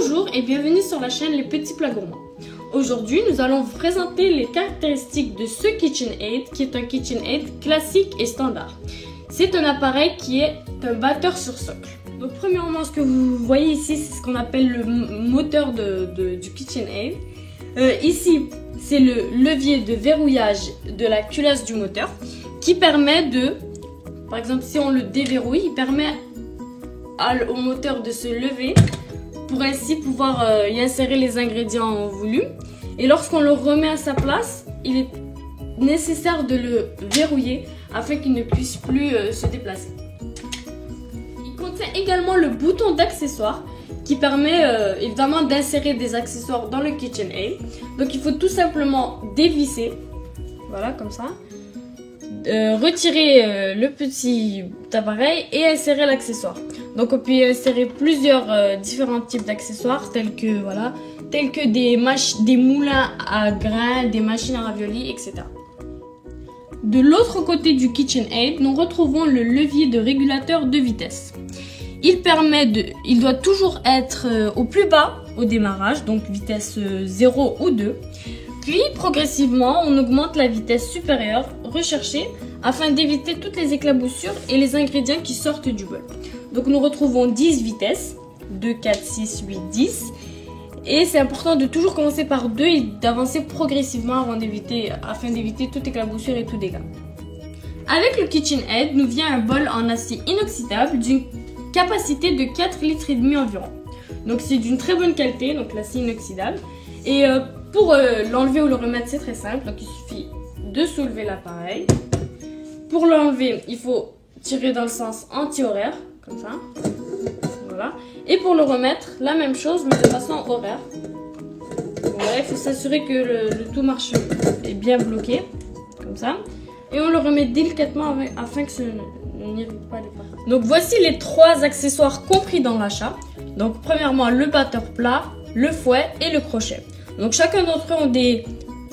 Bonjour et bienvenue sur la chaîne Les Petits Plats Gourmands. Aujourd'hui, nous allons vous présenter les caractéristiques de ce KitchenAid qui est un KitchenAid classique et standard. C'est un appareil qui est un batteur sur socle. Donc premièrement, ce que vous voyez ici, c'est ce qu'on appelle le moteur du KitchenAid. Ici, c'est le levier de verrouillage de la culasse du moteur qui permet de, par exemple, si on le déverrouille, il permet au moteur de se lever pour ainsi pouvoir y insérer les ingrédients voulus. Et lorsqu'on le remet à sa place, il est nécessaire de le verrouiller afin qu'il ne puisse plus se déplacer. Il contient également le bouton d'accessoires qui permet évidemment d'insérer des accessoires dans le KitchenAid. Donc il faut tout simplement dévisser, voilà comme ça, retirer le petit appareil et insérer l'accessoire. Donc on peut y insérer plusieurs différents types d'accessoires tels que des moulins à grains, des machines à raviolis, etc. De l'autre côté du KitchenAid, nous retrouvons le levier de régulateur de vitesse. Il doit toujours être au plus bas au démarrage, donc vitesse 0 ou 2. Puis progressivement, on augmente la vitesse supérieure recherchée afin d'éviter toutes les éclaboussures et les ingrédients qui sortent du bol. Donc nous retrouvons 10 vitesses, 2, 4, 6, 8, 10. Et c'est important de toujours commencer par 2 et d'avancer progressivement afin d'éviter toute éclaboussure et tout dégât. Avec le KitchenAid, nous vient un bol en acier inoxydable d'une capacité de 4,5 litres environ. Donc c'est d'une très bonne qualité, donc l'acier inoxydable. Et pour l'enlever ou le remettre, c'est très simple. Donc il suffit de soulever l'appareil. Pour l'enlever, il faut tirer dans le sens anti-horaire, comme ça. Voilà. Et pour le remettre, la même chose, mais de façon horaire. Voilà, il faut s'assurer que le tout marche est bien bloqué, comme ça. Et on le remet délicatement afin que ça n'irrite pas les parties. Donc voici les 3 accessoires compris dans l'achat. Donc premièrement, le batteur plat, le fouet et le crochet. Donc chacun d'entre eux ont des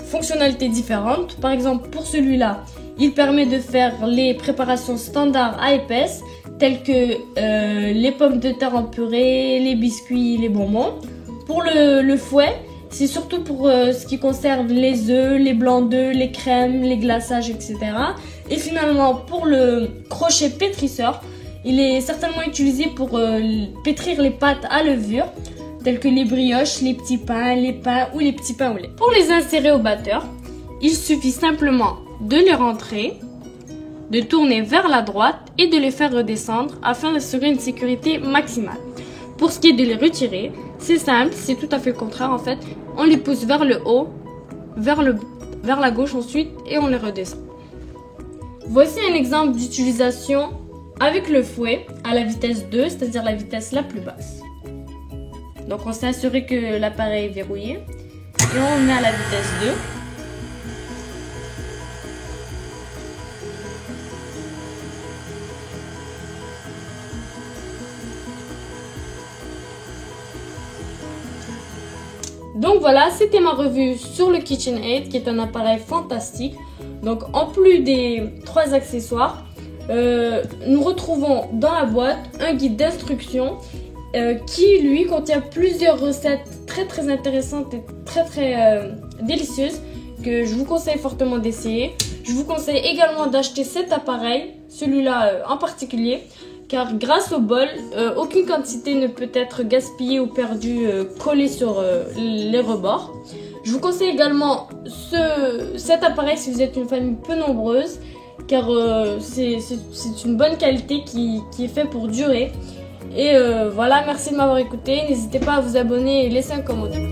fonctionnalités différentes. Par exemple, pour celui-là, il permet de faire les préparations standards à épaisse, telles que les pommes de terre en purée, les biscuits, les bonbons. Pour le fouet, c'est surtout pour ce qui concerne les œufs, les blancs d'œufs, les crèmes, les glaçages, etc. Et finalement, pour le crochet pétrisseur, il est certainement utilisé pour pétrir les pâtes à levure, telles que les brioches, les petits pains, les pains ou les petits pains au lait. Pour les insérer au batteur, il suffit simplement de les rentrer, de tourner vers la droite et de les faire redescendre afin d'assurer une sécurité maximale. Pour ce qui est de les retirer, c'est simple, c'est tout à fait le contraire en fait. On les pousse vers le haut, vers la gauche ensuite et on les redescend. Voici un exemple d'utilisation avec le fouet à la vitesse 2, c'est-à-dire la vitesse la plus basse. Donc on s'est assuré que l'appareil est verrouillé et on met à la vitesse 2. Donc voilà, c'était ma revue sur le KitchenAid qui est un appareil fantastique. Donc en plus des 3 accessoires, nous retrouvons dans la boîte un guide d'instruction qui lui contient plusieurs recettes très intéressantes et très délicieuses que je vous conseille fortement d'essayer. Je vous conseille également d'acheter cet appareil, celui-là en particulier, car grâce au bol, aucune quantité ne peut être gaspillée ou perdue collée sur les rebords. Je vous conseille également cet appareil si vous êtes une famille peu nombreuse, car c'est une bonne qualité qui est fait pour durer. Et voilà, merci de m'avoir écouté. N'hésitez pas à vous abonner et laisser un commentaire.